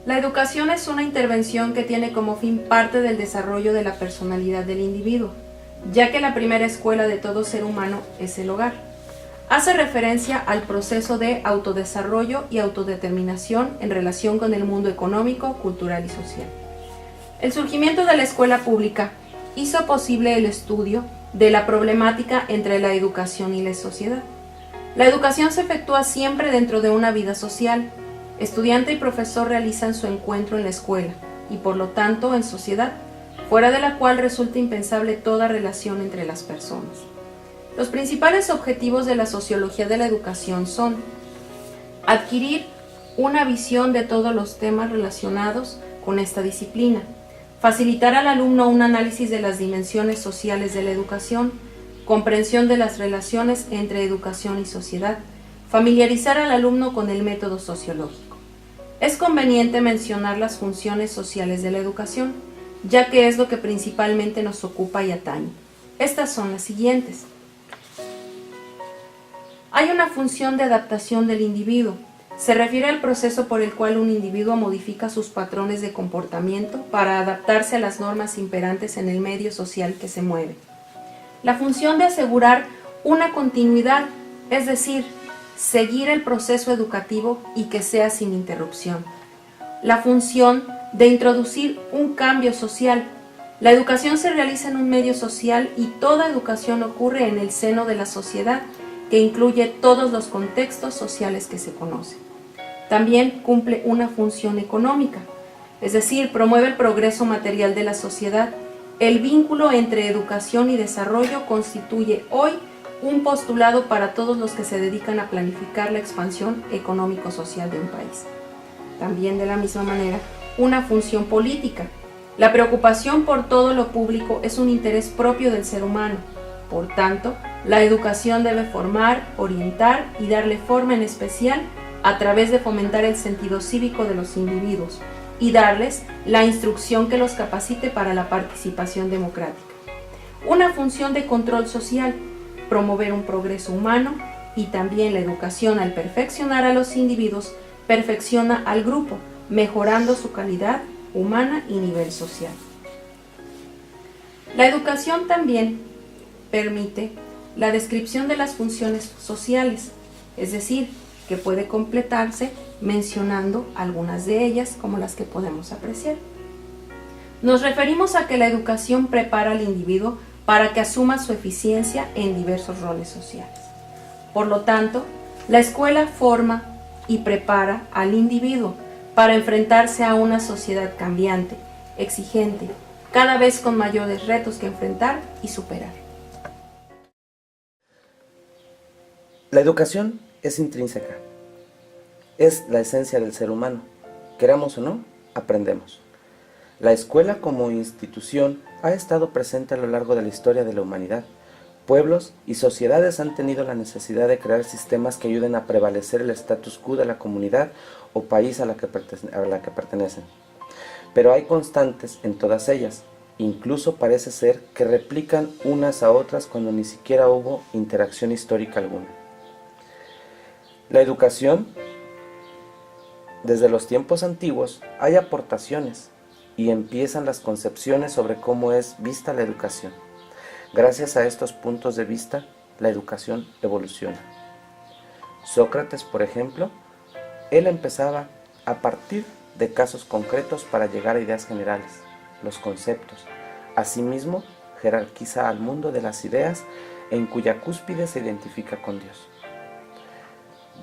La educación es una intervención que tiene como fin parte del desarrollo de la personalidad del individuo, ya que la primera escuela de todo ser humano es el hogar. Hace referencia al proceso de autodesarrollo y autodeterminación en relación con el mundo económico, cultural y social. El surgimiento de la escuela pública hizo posible el estudio de la problemática entre la educación y la sociedad. La educación se efectúa siempre dentro de una vida social. Estudiante y profesor realizan su encuentro en la escuela y por lo tanto en sociedad, fuera de la cual resulta impensable toda relación entre las personas. Los principales objetivos de la sociología de la educación son adquirir una visión de todos los temas relacionados con esta disciplina, facilitar al alumno un análisis de las dimensiones sociales de la educación, comprensión de las relaciones entre educación y sociedad, familiarizar al alumno con el método sociológico. Es conveniente mencionar las funciones sociales de la educación, ya que es lo que principalmente nos ocupa y atañe. Estas son las siguientes. Hay una función de adaptación del individuo. Se refiere al proceso por el cual un individuo modifica sus patrones de comportamiento para adaptarse a las normas imperantes en el medio social que se mueve. La función de asegurar una continuidad, es decir, seguir el proceso educativo y que sea sin interrupción. La función de introducir un cambio social. La educación se realiza en un medio social y toda educación ocurre en el seno de la sociedad, que incluye todos los contextos sociales que se conocen. También cumple una función económica, es decir, promueve el progreso material de la sociedad. El vínculo entre educación y desarrollo constituye hoy un postulado para todos los que se dedican a planificar la expansión económico-social de un país. También, de la misma manera, una función política. La preocupación por todo lo público es un interés propio del ser humano. Por tanto, la educación debe formar, orientar y darle forma en especial a través de fomentar el sentido cívico de los individuos y darles la instrucción que los capacite para la participación democrática. Una función de control social, promover un progreso humano, y también la educación, al perfeccionar a los individuos, perfecciona al grupo, mejorando su calidad humana y nivel social. La educación también permite la descripción de las funciones sociales, es decir, que puede completarse mencionando algunas de ellas como las que podemos apreciar. Nos referimos a que la educación prepara al individuo para que asuma su eficiencia en diversos roles sociales. Por lo tanto, la escuela forma y prepara al individuo para enfrentarse a una sociedad cambiante, exigente, cada vez con mayores retos que enfrentar y superar. La educación es intrínseca, es la esencia del ser humano. Queramos o no, aprendemos. La escuela como institución ha estado presente a lo largo de la historia de la humanidad. Pueblos y sociedades han tenido la necesidad de crear sistemas que ayuden a prevalecer el status quo de la comunidad o país a la que pertenecen. Pero hay constantes en todas ellas. Incluso parece ser que replican unas a otras cuando ni siquiera hubo interacción histórica alguna. La educación, desde los tiempos antiguos, hay aportaciones y empiezan las concepciones sobre cómo es vista la educación. Gracias a estos puntos de vista, la educación evoluciona. Sócrates, por ejemplo, él empezaba a partir de casos concretos para llegar a ideas generales, los conceptos. Asimismo, jerarquiza al mundo de las ideas en cuya cúspide se identifica con Dios.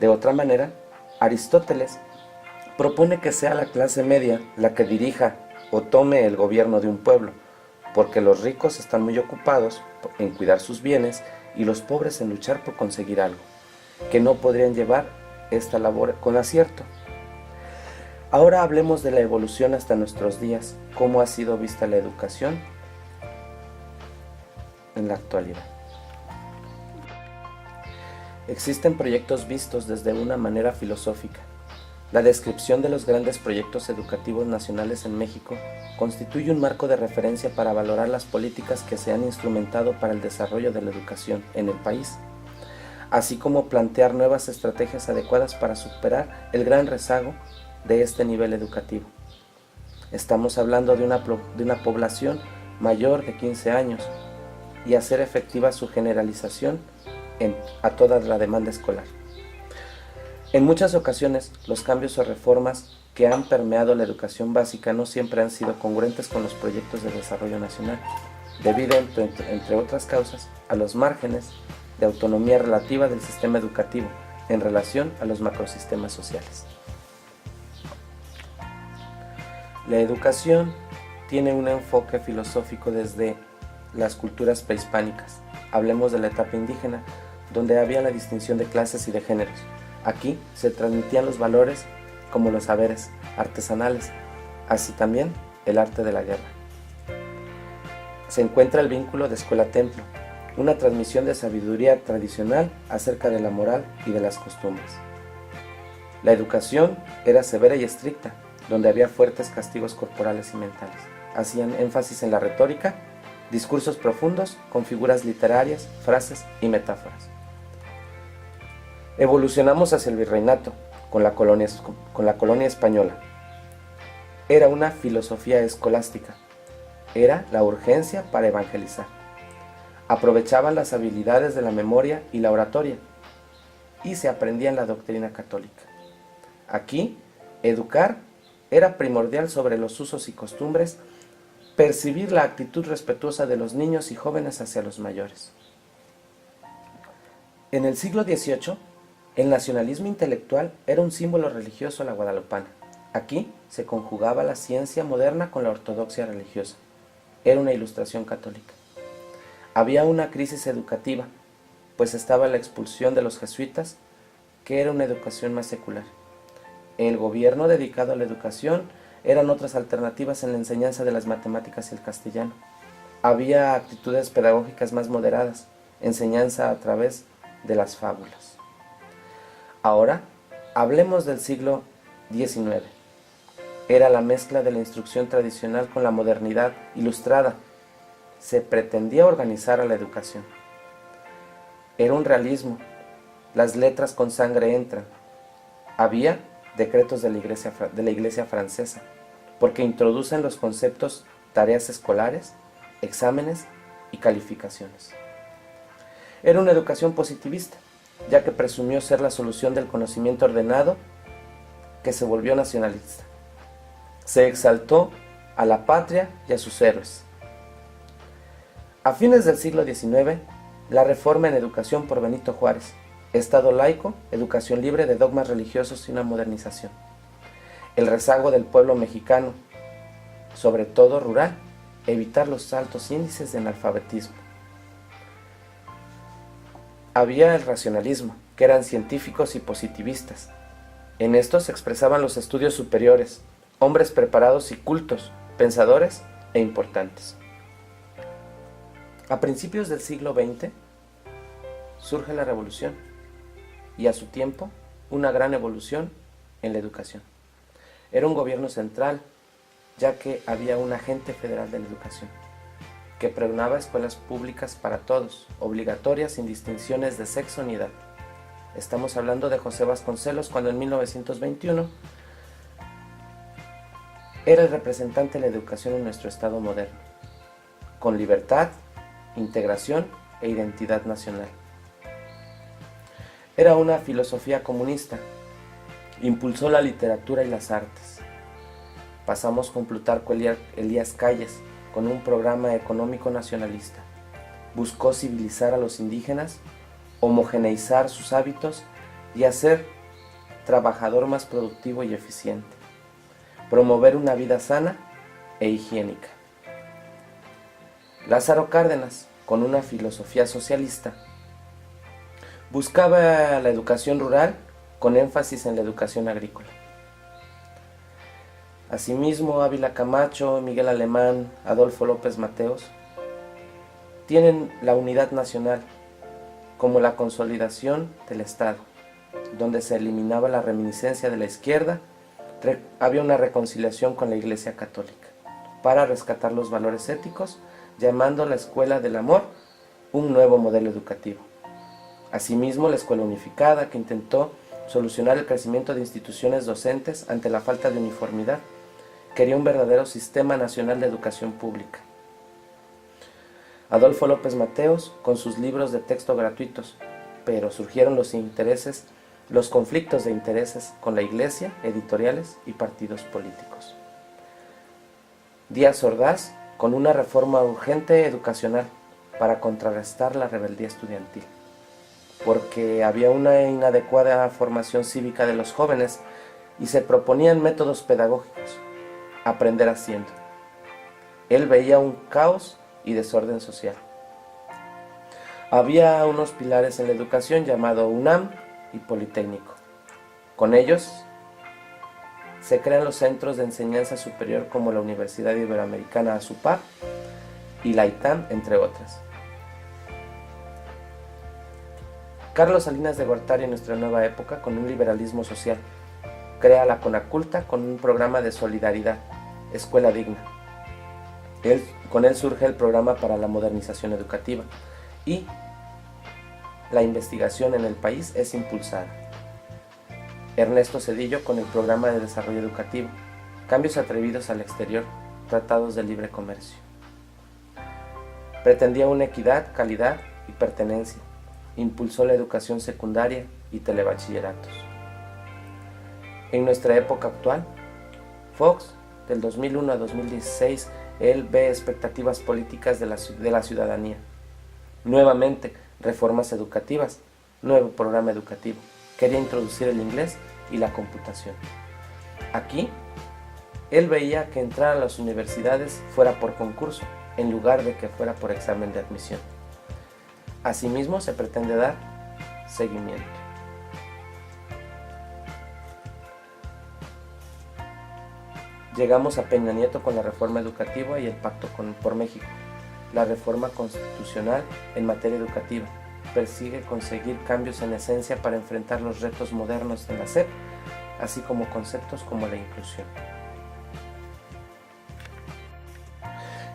De otra manera, Aristóteles propone que sea la clase media la que dirija o tome el gobierno de un pueblo, porque los ricos están muy ocupados en cuidar sus bienes y los pobres en luchar por conseguir algo, que no podrían llevar esta labor con acierto. Ahora hablemos de la evolución hasta nuestros días, cómo ha sido vista la educación en la actualidad. Existen proyectos vistos desde una manera filosófica. La descripción de los grandes proyectos educativos nacionales en México constituye un marco de referencia para valorar las políticas que se han instrumentado para el desarrollo de la educación en el país, así como plantear nuevas estrategias adecuadas para superar el gran rezago de este nivel educativo. Estamos hablando de una población mayor de 15 años y hacer efectiva su generalización a toda la demanda escolar. En muchas ocasiones, los cambios o reformas que han permeado la educación básica no siempre han sido congruentes con los proyectos de desarrollo nacional, debido, entre otras causas, a los márgenes de autonomía relativa del sistema educativo en relación a los macrosistemas sociales. La educación tiene un enfoque filosófico desde las culturas prehispánicas. Hablemos de la etapa indígena, donde había la distinción de clases y de géneros. Aquí se transmitían los valores como los saberes artesanales, así también el arte de la guerra. Se encuentra el vínculo de escuela-templo, una transmisión de sabiduría tradicional acerca de la moral y de las costumbres. La educación era severa y estricta, donde había fuertes castigos corporales y mentales. Hacían énfasis en la retórica, discursos profundos con figuras literarias, frases y metáforas. Evolucionamos hacia el virreinato con la colonia española. Era una filosofía escolástica, era la urgencia para evangelizar. Aprovechaban las habilidades de la memoria y la oratoria y se aprendían la doctrina católica. Aquí, educar era primordial sobre los usos y costumbres, percibir la actitud respetuosa de los niños y jóvenes hacia los mayores. En el siglo XVIII, el nacionalismo intelectual era un símbolo religioso a la guadalupana. Aquí se conjugaba la ciencia moderna con la ortodoxia religiosa. Era una ilustración católica. Había una crisis educativa, pues estaba la expulsión de los jesuitas, que era una educación más secular. El gobierno dedicado a la educación eran otras alternativas en la enseñanza de las matemáticas y el castellano. Había actitudes pedagógicas más moderadas, enseñanza a través de las fábulas. Ahora, hablemos del siglo XIX. Era la mezcla de la instrucción tradicional con la modernidad ilustrada. Se pretendía organizar a la educación. Era un realismo. Las letras con sangre entran. Había decretos de la Iglesia francesa, porque introducen los conceptos tareas escolares, exámenes y calificaciones. Era una educación positivista, ya que presumió ser la solución del conocimiento ordenado, que se volvió nacionalista. Se exaltó a la patria y a sus héroes. A fines del siglo XIX, la reforma en educación por Benito Juárez, Estado laico, educación libre de dogmas religiosos y una modernización. El rezago del pueblo mexicano, sobre todo rural, evitar los altos índices de analfabetismo. Había el racionalismo, que eran científicos y positivistas. En estos se expresaban los estudios superiores, hombres preparados y cultos, pensadores e importantes. A principios del siglo XX surge la revolución y a su tiempo una gran evolución en la educación. Era un gobierno central, ya que había un agente federal de la educación, que pregonaba escuelas públicas para todos, obligatorias sin distinciones de sexo ni edad. Estamos hablando de José Vasconcelos, cuando en 1921 era el representante de la educación en nuestro Estado moderno, con libertad, integración e identidad nacional. Era una filosofía comunista, impulsó la literatura y las artes. Pasamos con Plutarco Elías Calles, con un programa económico nacionalista. Buscó civilizar a los indígenas, homogeneizar sus hábitos y hacer trabajador más productivo y eficiente. Promover una vida sana e higiénica. Lázaro Cárdenas, con una filosofía socialista, buscaba la educación rural con énfasis en la educación agrícola. Asimismo, Ávila Camacho, Miguel Alemán, Adolfo López Mateos tienen la unidad nacional como la consolidación del Estado, donde se eliminaba la reminiscencia de la izquierda, había una reconciliación con la Iglesia Católica para rescatar los valores éticos, llamando la Escuela del Amor un nuevo modelo educativo. Asimismo, la Escuela Unificada, que intentó solucionar el crecimiento de instituciones docentes ante la falta de uniformidad. Quería un verdadero sistema nacional de educación pública. Adolfo López Mateos con sus libros de texto gratuitos, pero surgieron los conflictos de intereses con la Iglesia, editoriales y partidos políticos. Díaz Ordaz con una reforma urgente educacional para contrarrestar la rebeldía estudiantil, porque había una inadecuada formación cívica de los jóvenes y se proponían métodos pedagógicos, aprender haciendo. Él veía un caos y desorden social. Había unos pilares en la educación llamado UNAM y Politécnico. Con ellos se crean los centros de enseñanza superior como la Universidad Iberoamericana ASUPAR y la ITAM, entre otras. Carlos Salinas de Gortari en nuestra nueva época con un liberalismo social. Crea la Conaculta con un programa de solidaridad, Escuela Digna. Con él surge el programa para la modernización educativa y la investigación en el país es impulsada. Ernesto Zedillo con el programa de desarrollo educativo, cambios atrevidos al exterior, tratados de libre comercio. Pretendía una equidad, calidad y pertenencia. Impulsó la educación secundaria y telebachilleratos. En nuestra época actual, Fox, del 2001 a 2016, él ve expectativas políticas de la ciudadanía. Nuevamente, reformas educativas, nuevo programa educativo. Quería introducir el inglés y la computación. Aquí, él veía que entrar a las universidades fuera por concurso, en lugar de que fuera por examen de admisión. Asimismo, se pretende dar seguimiento. Llegamos a Peña Nieto con la reforma educativa y el Pacto por México. La reforma constitucional en materia educativa persigue conseguir cambios en esencia para enfrentar los retos modernos de la SEP, así como conceptos como la inclusión.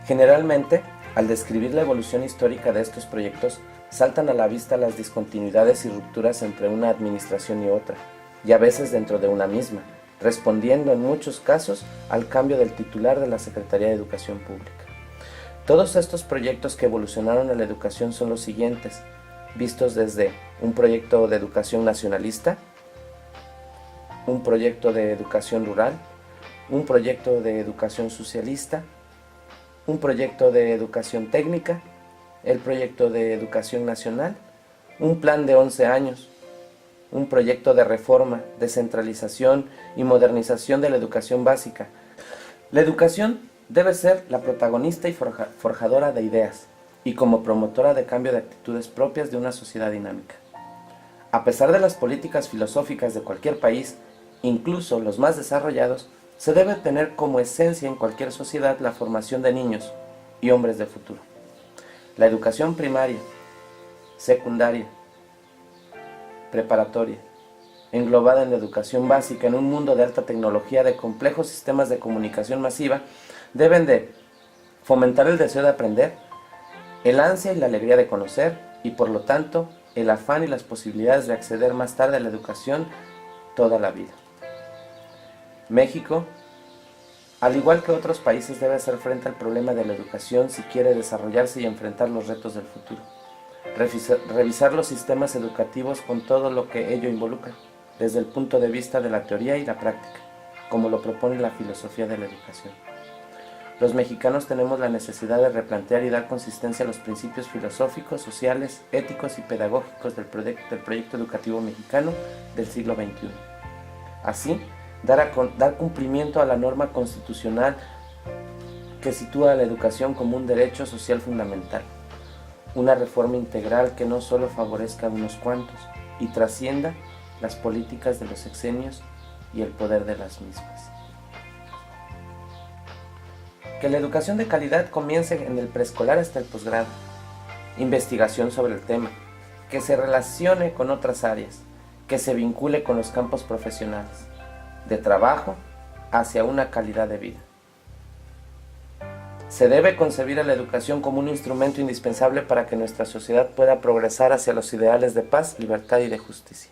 Generalmente, al describir la evolución histórica de estos proyectos, saltan a la vista las discontinuidades y rupturas entre una administración y otra, y a veces dentro de una misma, respondiendo en muchos casos al cambio del titular de la Secretaría de Educación Pública. Todos estos proyectos que evolucionaron en la educación son los siguientes, vistos desde un proyecto de educación nacionalista, un proyecto de educación rural, un proyecto de educación socialista, un proyecto de educación técnica, el proyecto de educación nacional, un plan de 11 años, un proyecto de reforma, descentralización y modernización de la educación básica. La educación debe ser la protagonista y forjadora de ideas, y como promotora de cambio de actitudes propias de una sociedad dinámica. A pesar de las políticas filosóficas de cualquier país, incluso los más desarrollados, se debe tener como esencia en cualquier sociedad la formación de niños y hombres del futuro. La educación primaria, secundaria, preparatoria, englobada en la educación básica en un mundo de alta tecnología de complejos sistemas de comunicación masiva, deben de fomentar el deseo de aprender, el ansia y la alegría de conocer y por lo tanto el afán y las posibilidades de acceder más tarde a la educación toda la vida. México, al igual que otros países, debe hacer frente al problema de la educación si quiere desarrollarse y enfrentar los retos del futuro. Revisar los sistemas educativos con todo lo que ello involucra, desde el punto de vista de la teoría y la práctica, como lo propone la filosofía de la educación. Los mexicanos tenemos la necesidad de replantear y dar consistencia a los principios filosóficos, sociales, éticos y pedagógicos del proyecto educativo mexicano del siglo XXI. Así, dar cumplimiento a la norma constitucional que sitúa a la educación como un derecho social fundamental. Una reforma integral que no solo favorezca a unos cuantos y trascienda las políticas de los sexenios y el poder de las mismas. Que la educación de calidad comience en el preescolar hasta el posgrado. Investigación sobre el tema, que se relacione con otras áreas, que se vincule con los campos profesionales, de trabajo hacia una calidad de vida. Se debe concebir a la educación como un instrumento indispensable para que nuestra sociedad pueda progresar hacia los ideales de paz, libertad y de justicia.